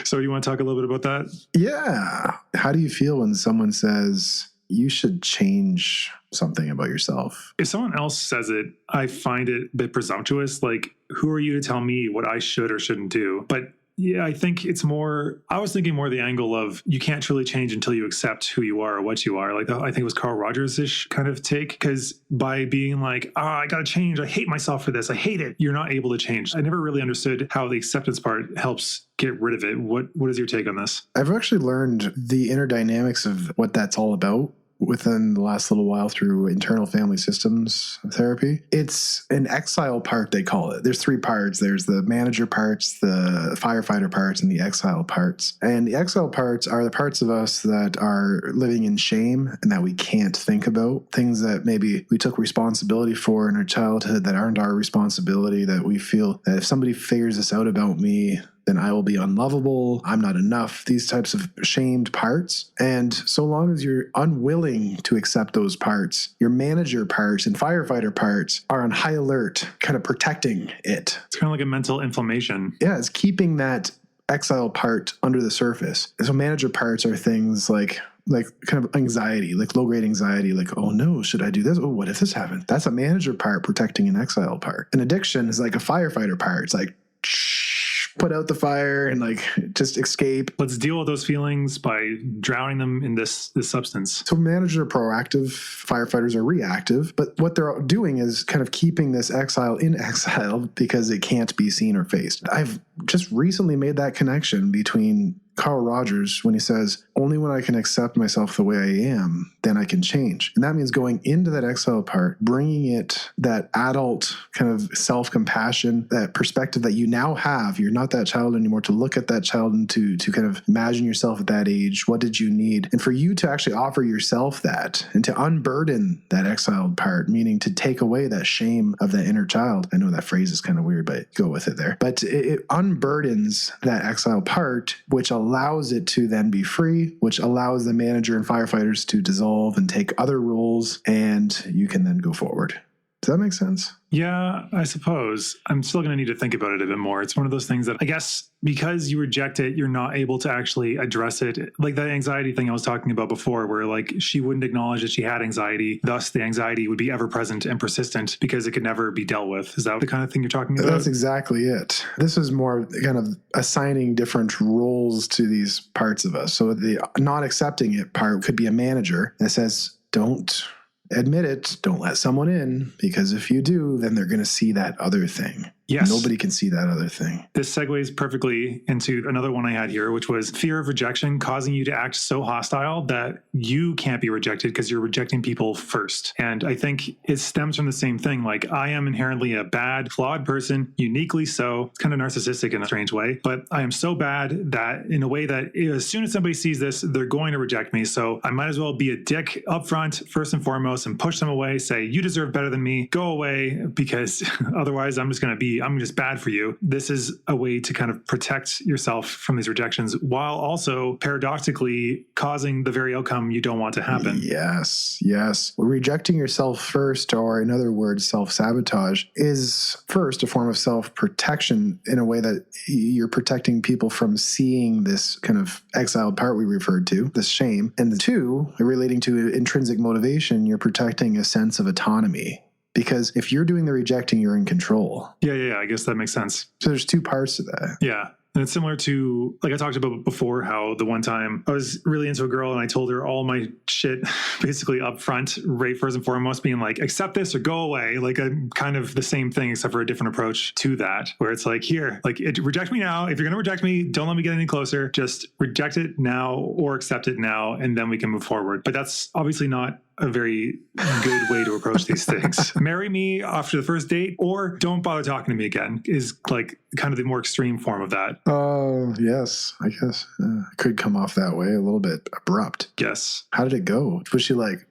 So you want to talk a little bit about that? Yeah. How do you feel when someone says you should change something about yourself? If someone else says it, I find it a bit presumptuous. Like, who are you to tell me what I should or shouldn't do? But yeah, I think it's more, I was thinking more the angle of you can't truly change until you accept who you are or what you are. Like, I think it was Carl Rogers-ish kind of take, because by being like, I got to change, I hate myself for this, I hate it, you're not able to change. I never really understood how the acceptance part helps get rid of it. What is your take on this? I've actually learned the inner dynamics of what that's all about within the last little while through internal family systems therapy. It's an exile part, they call it. There's 3 parts. There's the manager parts, the firefighter parts, and the exile parts. And the exile parts are the parts of us that are living in shame and that we can't think about. Things that maybe we took responsibility for in our childhood that aren't our responsibility, that we feel that if somebody figures this out about me, then I will be unlovable, I'm not enough, these types of shamed parts. And so long as you're unwilling to accept those parts, your manager parts and firefighter parts are on high alert, kind of protecting it. It's kind of like a mental inflammation. Yeah, it's keeping that exile part under the surface. So manager parts are things like kind of anxiety, like low-grade anxiety, like, oh no, should I do this? Oh, what if this happened? That's a manager part protecting an exile part. An addiction is like a firefighter part. It's like, put out the fire and like just escape. Let's deal with those feelings by drowning them in this substance. So managers are proactive, firefighters are reactive, but what they're doing is kind of keeping this exile in exile because it can't be seen or faced. I've just recently made that connection between Carl Rogers when he says, only when I can accept myself the way I am, then I can change. And that means going into that exile part, bringing it, that adult kind of self-compassion, that perspective that you now have. You're not that child anymore, to look at that child and to kind of imagine yourself at that age. What did you need? And for you to actually offer yourself that and to unburden that exiled part, meaning to take away that shame of that inner child. I know that phrase is kind of weird, but go with it there. But it unburdens that exiled part, which allows it to then be free, which allows the manager and firefighters to dissolve and take other roles, and you can then go forward. Does that make sense? Yeah, I suppose. I'm still going to need to think about it a bit more. It's one of those things that I guess because you reject it, you're not able to actually address it. Like that anxiety thing I was talking about before, where like she wouldn't acknowledge that she had anxiety. Thus, the anxiety would be ever present and persistent because it could never be dealt with. Is that the kind of thing you're talking about? That's exactly it. This is more kind of assigning different roles to these parts of us. So the not accepting it part could be a manager that says, don't admit it, don't let someone in, because if you do, then they're going to see that other thing. Yes. Nobody can see that other thing. This segues perfectly into another one I had here, which was fear of rejection causing you to act so hostile that you can't be rejected because you're rejecting people first. And I think it stems from the same thing. Like, I am inherently a bad, flawed person, uniquely so. It's kind of narcissistic in a strange way, but I am so bad that in a way that as soon as somebody sees this, they're going to reject me. So I might as well be a dick up front, first and foremost, and push them away, say, you deserve better than me, go away, because otherwise I'm just bad for you. This is a way to kind of protect yourself from these rejections while also paradoxically causing the very outcome you don't want to happen. Yes. Rejecting yourself first, or in other words, self-sabotage, is first a form of self-protection in a way that you're protecting people from seeing this kind of exiled part we referred to, this shame. And the two, relating to intrinsic motivation, you're protecting a sense of autonomy. Because if you're doing the rejecting, you're in control. Yeah. I guess that makes sense. So there's two parts to that. Yeah. And it's similar to, like I talked about before, how the one time I was really into a girl and I told her all my shit basically up front, right, first and foremost, being like, accept this or go away. Like, a kind of the same thing, except for a different approach to that, where it's like, here, like, reject me now. If you're going to reject me, don't let me get any closer. Just reject it now or accept it now, and then we can move forward. But that's obviously not a very good way to approach these things. Marry me after the first date, or don't bother talking to me again, is like kind of the more extreme form of that. Oh, yes, I guess. It could come off that way, a little bit abrupt. Yes. How did it go? Was she like,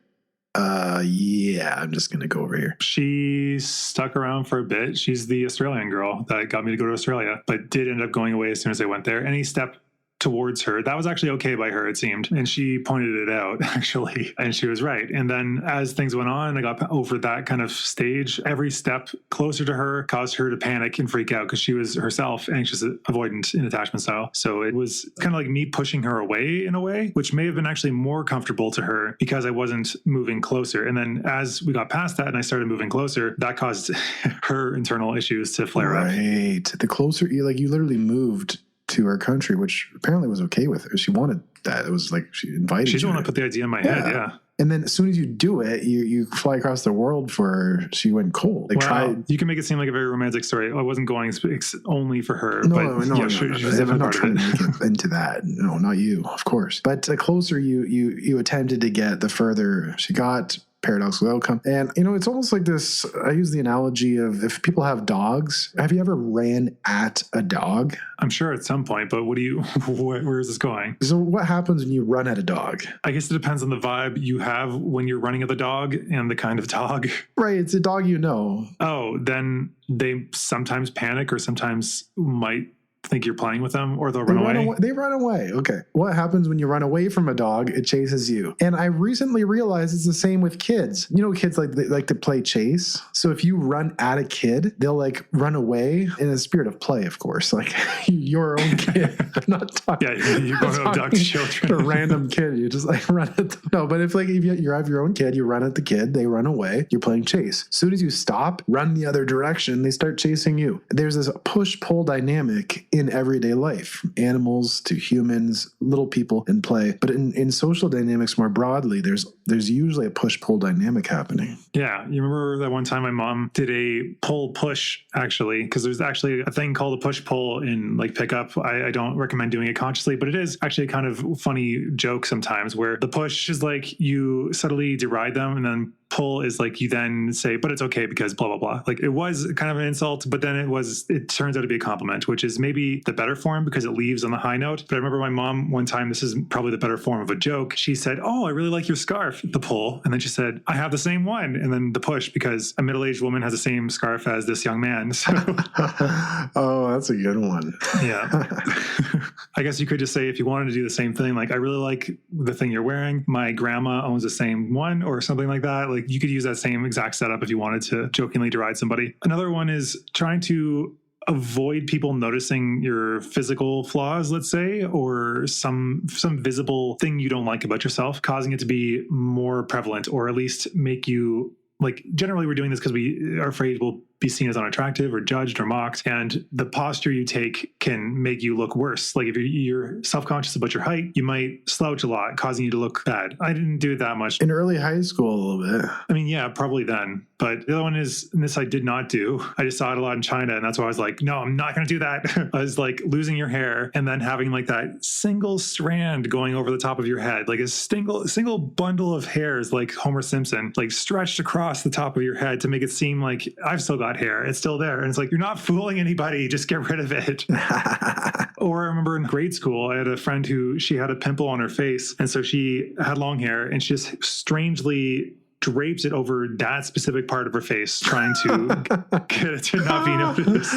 yeah, I'm just going to go over here? She stuck around for a bit. She's the Australian girl that got me to go to Australia, but did end up going away as soon as I went there. Any step towards her that was actually okay by her, it seemed, and she pointed it out actually, and she was right. And then as things went on, I got over that kind of stage. Every step closer to her caused her to panic and freak out because she was herself anxious, avoidant in attachment style. So it was kind of like me pushing her away in a way, which may have been actually more comfortable to her because I wasn't moving closer. And then as we got past that and I started moving closer, that caused her internal issues to flare up. Right. The closer you literally moved to her country, which apparently was okay with her. She wanted that. It was like she invited you. She's the one that put the idea in my head, yeah. And then as soon as you do it, you fly across the world for her. She went cold. You can make it seem like a very romantic story. I wasn't going only for her. No, I'm not trying to make it into that. No, not you, of course. But the closer you attempted to get, the further she got. Paradoxical outcome. And, it's almost like this. I use the analogy of if people have dogs. Have you ever ran at a dog? I'm sure at some point, but where is this going? So what happens when you run at a dog? I guess it depends on the vibe you have when you're running at the dog and the kind of dog. Right. It's a dog Oh, then they sometimes panic or sometimes might think you're playing with them, or they'll run away. They run away. Okay. What happens when you run away from a dog? It chases you. And I recently realized it's the same with kids. Kids they like to play chase. So if you run at a kid, they'll like run away in a spirit of play, of course. Like your own kid. I'm not talking. Yeah, you're going to abduct children. A random kid. You just like run at them. No, but if you have your own kid, you run at the kid, they run away, you're playing chase. As soon as you stop, run the other direction, they start chasing you. There's this push-pull dynamic in everyday life, from animals to humans, little people in play. But in social dynamics more broadly, there's usually a push-pull dynamic happening. Yeah. You remember that one time my mom did a pull-push, actually, because there's actually a thing called a push-pull in like pickup. I don't recommend doing it consciously, but it is actually a kind of funny joke sometimes where the push is like you subtly deride them, and then pull is like you then say, but it's okay because blah, blah, blah. Like it was kind of an insult, but then it turns out to be a compliment, which is maybe the better form because it leaves on the high note. But I remember my mom one time, this is probably the better form of a joke. She said, oh, I really like your scarf, the pull. And then she said, I have the same one. And then the push, because a middle-aged woman has the same scarf as this young man. So, oh, that's a good one. Yeah. I guess you could just say, if you wanted to do the same thing, like I really like the thing you're wearing. My grandma owns the same one or something like that. Like you could use that same exact setup if you wanted to jokingly deride somebody. Another one is trying to avoid people noticing your physical flaws, let's say, or some visible thing you don't like about yourself, causing it to be more prevalent, or at least make you like, generally we're doing this because we are afraid we'll be seen as unattractive or judged or mocked. And the posture you take can make you look worse. Like if you're self-conscious about your height, you might slouch a lot, causing you to look bad. I didn't do it that much. In early high school, a little bit. I mean, yeah, probably then. But the other one is, and this I did not do. I just saw it a lot in China. And that's why I was like, no, I'm not going to do that. I was like losing your hair and then having like that single strand going over the top of your head, like a single bundle of hairs, like Homer Simpson, like stretched across the top of your head to make it seem like I've still got hair. It's still there. And it's like, you're not fooling anybody. Just get rid of it. Or I remember in grade school, I had a friend who she had a pimple on her face. And so she had long hair and she just strangely drapes it over that specific part of her face, trying to get it to not be noticed.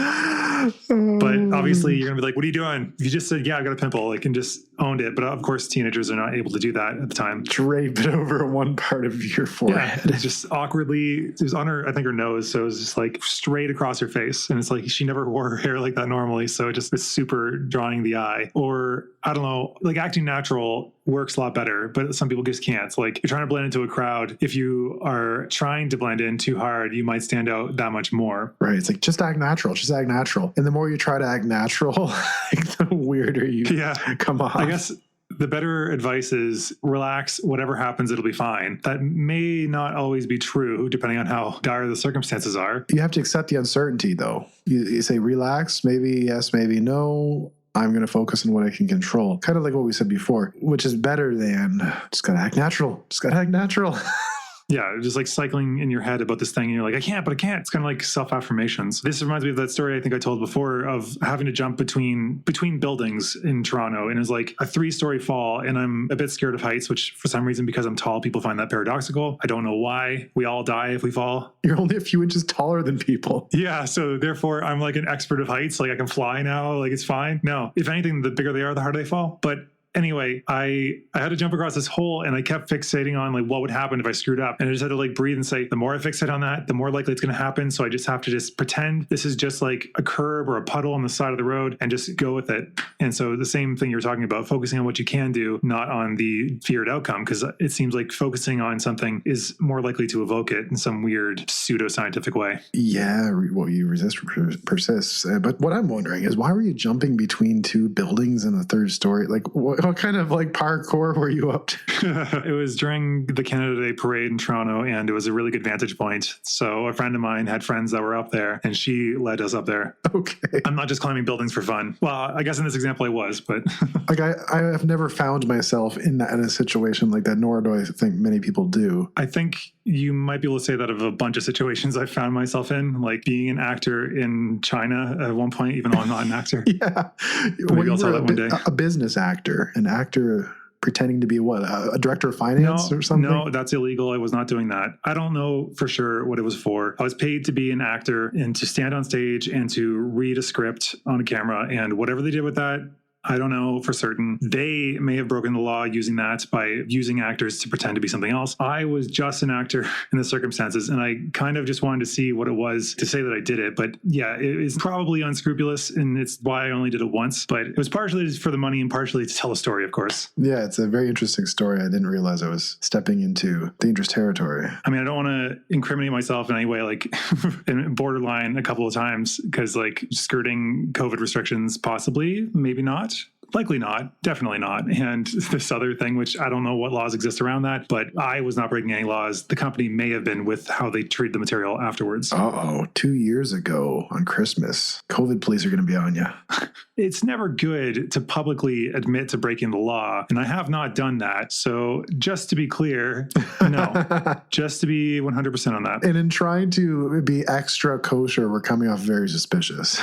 But obviously you're gonna be like, what are you doing? If you just said, yeah, I got a pimple, like, and just owned it. But of course, teenagers are not able to do that at the time. Drape it over one part of your forehead. Yeah, it's just awkwardly, it was on her, I think her nose. So it was just like straight across her face. And it's like, she never wore her hair like that normally. So it just is super drawing the eye. Or I don't know, like acting natural works a lot better, but some people just can't. It's like you're trying to blend into a crowd. If you are trying to blend in too hard, you might stand out that much more. Right. It's like, just act natural. Just act natural. And the more you try to act natural, like the weirder you come off. I guess the better advice is relax. Whatever happens, it'll be fine. That may not always be true, depending on how dire the circumstances are. You have to accept the uncertainty, though. You say, relax, maybe yes, maybe no. I'm going to focus on what I can control. Kind of like what we said before, which is better than just got to act natural. Just got to act natural. Yeah, just like cycling in your head about this thing. And you're like, I can't, but I can't. It's kind of like self-affirmations. This reminds me of that story I think I told before of having to jump between buildings in Toronto. And it's like a 3-story fall. And I'm a bit scared of heights, which for some reason, because I'm tall, people find that paradoxical. I don't know why. We all die if we fall. You're only a few inches taller than people. Yeah. So therefore, I'm like an expert of heights. Like I can fly now. Like it's fine. No, if anything, the bigger they are, the harder they fall. But anyway, I had to jump across this hole and I kept fixating on like what would happen if I screwed up. And I just had to like breathe and say, the more I fixate on that, the more likely it's going to happen. So I just have to just pretend this is just like a curb or a puddle on the side of the road and just go with it. And so the same thing you're talking about, focusing on what you can do, not on the feared outcome, because it seems like focusing on something is more likely to evoke it in some weird pseudoscientific way. Yeah, well, you resist persists. But what I'm wondering is, why were you jumping between 2 buildings in the 3rd story? Like, what kind of like parkour were you up to? It was during the Canada Day parade in Toronto, and it was a really good vantage point. So a friend of mine had friends that were up there, and she led us up there. Okay. I'm not just climbing buildings for fun. Well, I guess in this example I was, but... Like I have never found myself in a situation like that, nor do I think many people do. I think you might be able to say that of a bunch of situations I found myself in, like being an actor in China at one point, even though I'm not an actor. Yeah. Maybe I'll tell that one day. A business actor, an actor pretending to be what, a director of finance or something? No, that's illegal. I was not doing that. I don't know for sure what it was for. I was paid to be an actor and to stand on stage and to read a script on a camera, and whatever they did with that, I don't know for certain. They may have broken the law using that by using actors to pretend to be something else. I was just an actor in the circumstances, and I kind of just wanted to see what it was to say that I did it. But yeah, it is probably unscrupulous, and it's why I only did it once. But it was partially for the money and partially to tell a story, of course. Yeah, it's a very interesting story. I didn't realize I was stepping into dangerous territory. I mean, I don't want to incriminate myself in any way, like in borderline a couple of times, because like skirting COVID restrictions, possibly, maybe not. Likely not, definitely not. And this other thing, which I don't know what laws exist around that, but I was not breaking any laws. The company may have been with how they treat the material afterwards. 2 years ago on Christmas, COVID police are going to be on you. It's never good to publicly admit to breaking the law, and I have not done that. So just to be clear, no, just to be 100% on that. And in trying to be extra kosher, we're coming off very suspicious.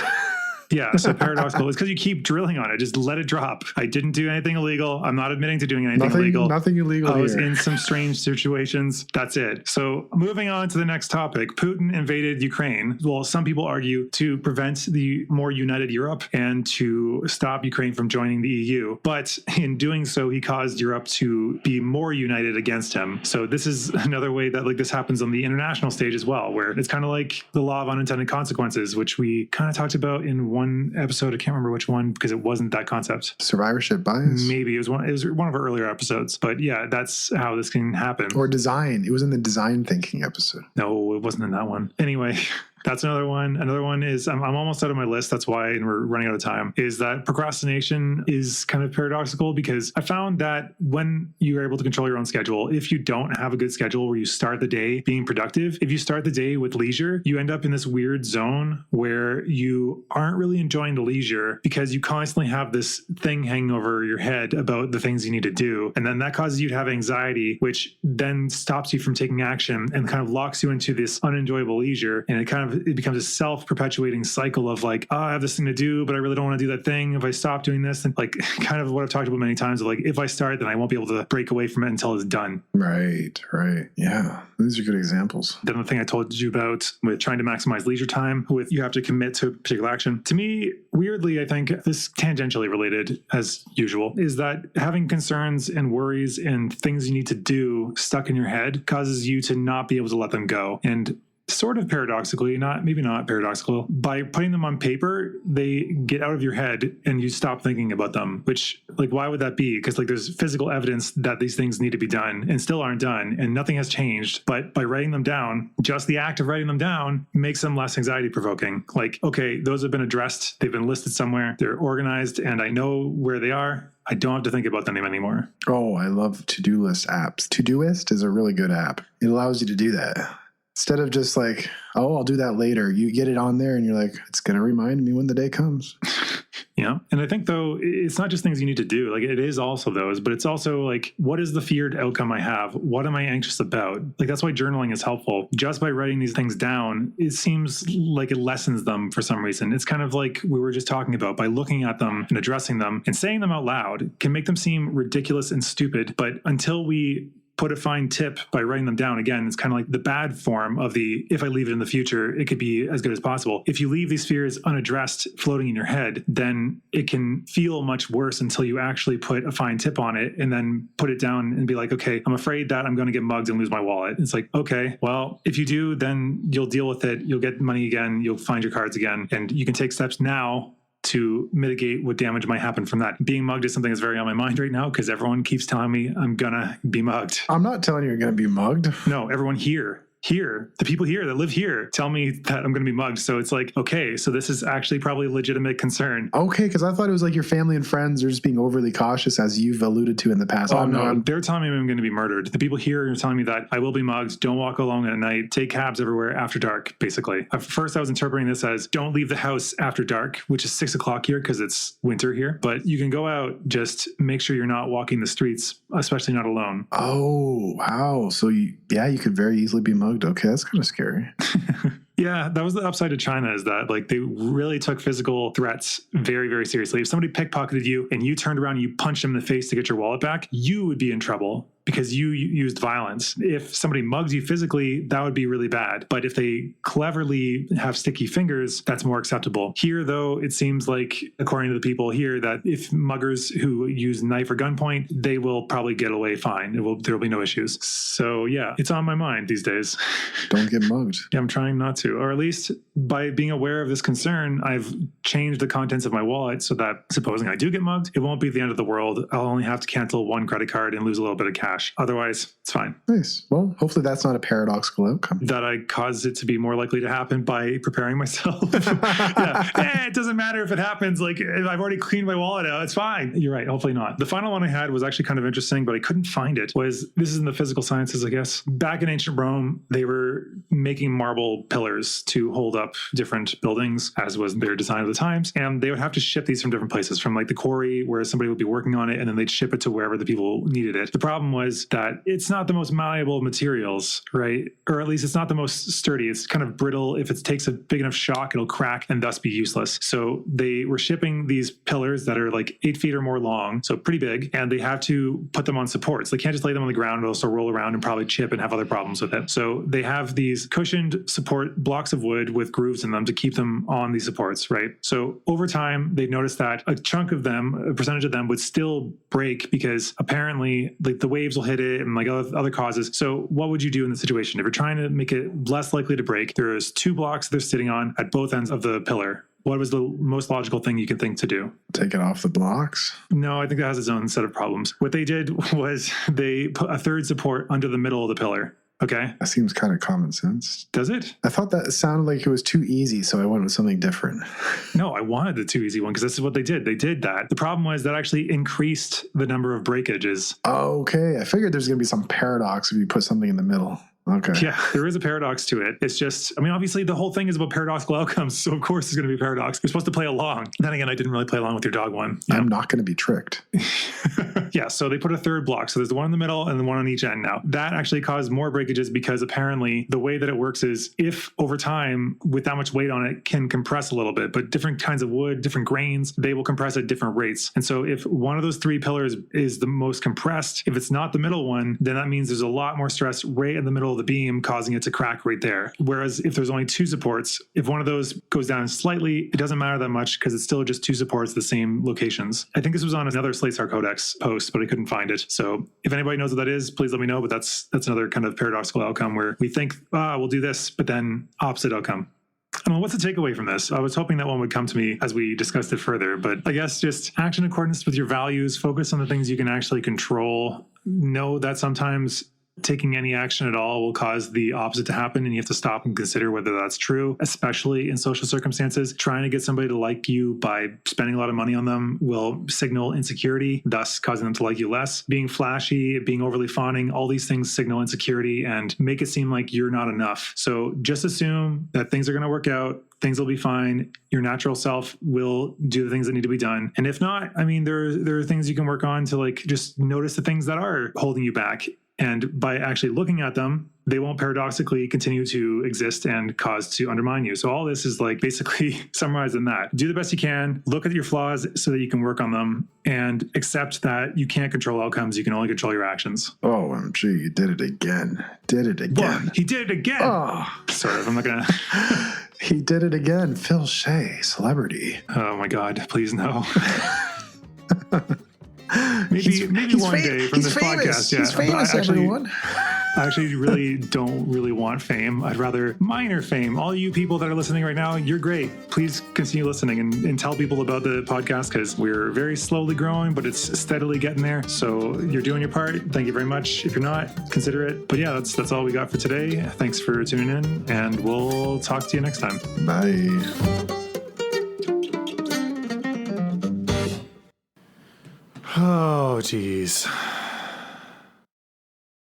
Yeah, so paradoxical is because you keep drilling on it. Just let it drop. I didn't do anything illegal. I'm not admitting to doing anything illegal. Nothing illegal I was here. in some strange situations. That's it. So moving on to the next topic, Putin invaded Ukraine. Well, some people argue to prevent the more united Europe and to stop Ukraine from joining the EU. But in doing so, he caused Europe to be more united against him. So this is another way that like this happens on the international stage as well, where it's kind of like the law of unintended consequences, which we kind of talked about in one episode. I can't remember which one because it wasn't that concept. Survivorship bias? Maybe it was one of our earlier episodes. But yeah, that's how this can happen. Or design. It was in the design thinking episode. No, it wasn't in that one. Anyway, That's another one. Another one is I'm almost out of my list. That's why, and we're running out of time, is that procrastination is kind of paradoxical because I found that when you're able to control your own schedule, if you don't have a good schedule where you start the day being productive, if you start the day with leisure, you end up in this weird zone where you aren't really enjoying the leisure because you constantly have this thing hanging over your head about the things you need to do. And then that causes you to have anxiety, which then stops you from taking action and kind of locks you into this unenjoyable leisure. And it becomes a self-perpetuating cycle of like, oh, I have this thing to do, but I really don't want to do that thing. If I stop doing this, and like kind of what I've talked about many times of like, if I start, then I won't be able to break away from it until it's done. Right. Yeah. These are good examples. Then the thing I told you about with trying to maximize leisure time with you have to commit to a particular action. To me, weirdly, I think this tangentially related as usual is that having concerns and worries and things you need to do stuck in your head causes you to not be able to let them go. And sort of paradoxically, maybe not paradoxical, by putting them on paper, they get out of your head and you stop thinking about them, which like, why would that be? Because like there's physical evidence that these things need to be done and still aren't done and nothing has changed. But by writing them down, just the act of writing them down makes them less anxiety provoking. Like, okay, those have been addressed. They've been listed somewhere. They're organized and I know where they are. I don't have to think about them anymore. Oh, I love to-do list apps. Todoist is a really good app. It allows you to do that. Instead of just like, oh, I'll do that later. You get it on there and you're like, it's going to remind me when the day comes. Yeah. And I think, though, it's not just things you need to do. Like, it is also those, but it's also like, what is the feared outcome I have? What am I anxious about? Like, that's why journaling is helpful. Just by writing these things down, it seems like it lessens them for some reason. It's kind of like we were just talking about, by looking at them and addressing them and saying them out loud can make them seem ridiculous and stupid. But until we put a fine tip by writing them down, again, it's kind of like the bad form of the, if I leave it in the future, it could be as good as possible. If you leave these fears unaddressed floating in your head, then it can feel much worse until you actually put a fine tip on it and then put it down and be like, okay, I'm afraid that I'm going to get mugged and lose my wallet. It's like, okay, well, if you do, then you'll deal with it. You'll get money again. You'll find your cards again. And you can take steps now to mitigate what damage might happen from that. Being mugged is something that's very on my mind right now because everyone keeps telling me I'm gonna be mugged. I'm not telling you you're going to be mugged. No, everyone here, the people here that live here tell me that I'm going to be mugged. So it's like, okay, so this is actually probably a legitimate concern. Okay, because I thought it was like your family and friends are just being overly cautious, as you've alluded to in the past. Oh, no, they're telling me I'm going to be murdered. The people here are telling me that I will be mugged. Don't walk alone at night. Take cabs everywhere after dark, basically. At first, I was interpreting this as don't leave the house after dark, which is 6 o'clock here because it's winter here. But you can go out, just make sure you're not walking the streets, especially not alone. Oh, wow. So, you could very easily be mugged. Okay, that's kind of scary. Yeah, that was the upside of China, is that like they really took physical threats very, very seriously. If somebody pickpocketed you and you turned around and you punched them in the face to get your wallet back, you would be in trouble because you used violence. If somebody mugs you physically, that would be really bad. But if they cleverly have sticky fingers, that's more acceptable. Here, though, it seems like, according to the people here, that if muggers who use knife or gunpoint, they will probably get away fine. There will be no issues. So yeah, it's on my mind these days. Don't get mugged. Yeah, I'm trying not to. Or at least by being aware of this concern, I've changed the contents of my wallet so that supposing I do get mugged, it won't be the end of the world. I'll only have to cancel one credit card and lose a little bit of cash. Otherwise, it's fine. Nice. Well, hopefully that's not a paradoxical outcome. That I caused it to be more likely to happen by preparing myself. Yeah. It doesn't matter if it happens. Like, if I've already cleaned my wallet out, it's fine. You're right. Hopefully not. The final one I had was actually kind of interesting, but I couldn't find it. This is in the physical sciences, I guess. Back in ancient Rome, they were making marble pillars to hold up different buildings, as was their design of the times. And they would have to ship these from different places, from like the quarry where somebody would be working on it, and then they'd ship it to wherever the people needed it. The problem was that it's not the most malleable materials, right? Or at least it's not the most sturdy. It's kind of brittle. If it takes a big enough shock, it'll crack and thus be useless. So they were shipping these pillars that are like 8 feet or more long, so pretty big, and they have to put them on supports. They can't just lay them on the ground. It'll also roll around and probably chip and have other problems with it. So they have these cushioned support blocks of wood with grooves in them to keep them on these supports, right? So over time, they noticed that a chunk of them, a percentage of them, would still break because apparently like the waves will hit it and like other causes. So what would you do in the situation? If you're trying to make it less likely to break, there's 2 blocks they're sitting on at both ends of the pillar. What was the most logical thing you could think to do? Take it off the blocks? No, I think that has its own set of problems. What they did was they put a third support under the middle of the pillar. Okay. That seems kind of common sense. Does it? I thought that sounded like it was too easy, so I went with something different. No, I wanted the too easy one because this is what they did. They did that. The problem was that actually increased the number of breakages. Okay, I figured there's going to be some paradox if you put something in the middle. Okay. Yeah, there is a paradox to it. It's just, I mean, obviously the whole thing is about paradoxical outcomes. So of course there's going to be a paradox. You're supposed to play along. Then again, I didn't really play along with your dog one. Yeah. I'm not going to be tricked. Yeah, so they put a third block. So there's the one in the middle and the one on each end now. That actually caused more breakages because apparently the way that it works is if over time with that much weight on it can compress a little bit, but different kinds of wood, different grains, they will compress at different rates. And so if one of those three pillars is the most compressed, if it's not the middle one, then that means there's a lot more stress right in the middle of the beam causing it to crack right there. Whereas if there's only two supports, if one of those goes down slightly, it doesn't matter that much because it's still just two supports, the same locations. I think this was on another Slate Star Codex post, but I couldn't find it. So if anybody knows what that is, please let me know. But that's another kind of paradoxical outcome where we think, we'll do this, but then opposite outcome. I don't know, what's the takeaway from this? I was hoping that one would come to me as we discussed it further, but I guess just act in accordance with your values, focus on the things you can actually control. Know that sometimes taking any action at all will cause the opposite to happen, and you have to stop and consider whether that's true, especially in social circumstances. Trying to get somebody to like you by spending a lot of money on them will signal insecurity, thus causing them to like you less. Being flashy, being overly fawning, all these things signal insecurity and make it seem like you're not enough. So just assume that things are going to work out. Things will be fine. Your natural self will do the things that need to be done. And if not, I mean, there are things you can work on to like just notice the things that are holding you back. And by actually looking at them, they won't paradoxically continue to exist and cause to undermine you. So all this is like basically summarized in that. Do the best you can, look at your flaws so that you can work on them, and accept that you can't control outcomes. You can only control your actions. OMG, you did it again. Did it again. What? He did it again. Oh. Sort of. I'm not going to. He did it again. Phil Shea, celebrity. Oh my God, please no. Maybe one day from this podcast. Yeah, he's famous, everyone. I actually really don't want fame. I'd rather minor fame. All you people that are listening right now, you're great. Please continue listening and tell people about the podcast because we're very slowly growing, but it's steadily getting there. So you're doing your part. Thank you very much. If you're not, consider it. But yeah, that's all we got for today. Thanks for tuning in, and we'll talk to you next time. Bye. Oh, geez.